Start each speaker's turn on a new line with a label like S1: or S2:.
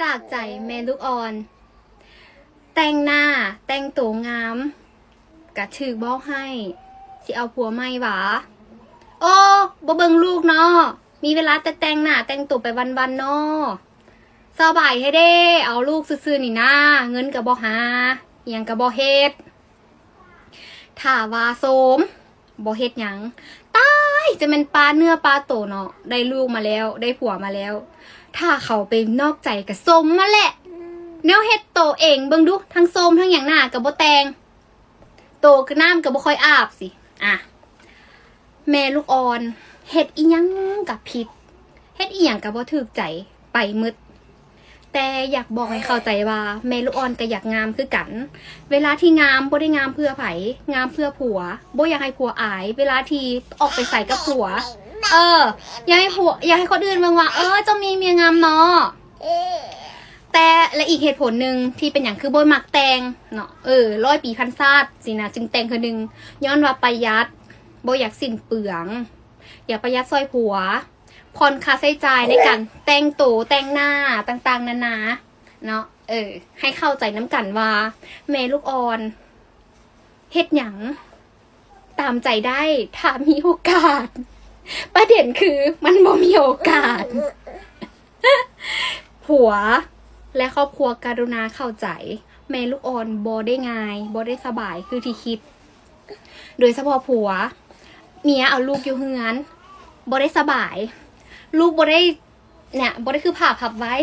S1: จากใจแม่ลูกอ่อน แต่งหน้าแต่งตัวงามกะถือบอกให้สิเอาผัวใหม่หวะโอ้บ่เบิ่งลูกเนาะมีเวลาแต่งหน้าแต่งตัวไปวันๆเนาะสบายให้เด้เอาลูกซื่อๆนี่นะเงินกะบ่หาอิหยังกะบ่เฮ็ดถ้าว่าโสมบ่เฮ็ดหยังตายจะเป็นปลาเนื้อปลาโตเนาะได้ลูกมาแล้วได้ผัวมาแล้ว ถ้าเขาไปนอกใจกับสมมาแหละแนวเฮ็ดโตเองเบิ่งดูทั้งส้มทั้งอย่างหน้ากับบ่แตงโตคือน้ำกับบ่ค่อยอาบสิอ่ะแม่ลูกอ่อนเฮ็ดอีหยังกับผิดเฮ็ดอีหยังกับบ่ถูกใจไปมืดแต่อยากบอกให้เข้าใจว่าแม่ลูกอ่อนก็อยากงามคือกันเวลาที่งามบ่ได้งามเพื่อไผงามเพื่อผัวบ่อยากให้ผัวอายเวลาที่ออกไปใส่กับผัวอยากให้ผัวอยากให้คนอื่นมองว่าเจ้ามีเมียงามเนาะแต่และอีกเหตุผลหนึ่งที่เป็นอย่างคือโบยมักแต่งเนาะ100 ปีพันชาติสินะจึงแต่งคือหนึ่งย้อนว่าประหยัดโบอยากสิ้นเปลืองอยากประหยัดซอยผัวผ่อนค่าใช้จ่ายในการแต่งตัวแต่งหน้าต่างๆนานาเนาะให้เข้าใจน้ำกันว่าแม่ลูกอ่อนเฮ็ดหยังตามใจได้ถ้ามีโอกาสประเด็นคือมันบ่มีโอกาส ผัวและครอบครัวการุณาเข้าใจแม่ลูกอ่อนบ่ได้ง่ายบ่ได้สบายคือที่คิดโดยเฉพาะผัวเมียเอาลูกอยู่เฮือนบ่ได้สบายลูกบ่ได้เนี่ยบ่ได้คือผ่าพับไว้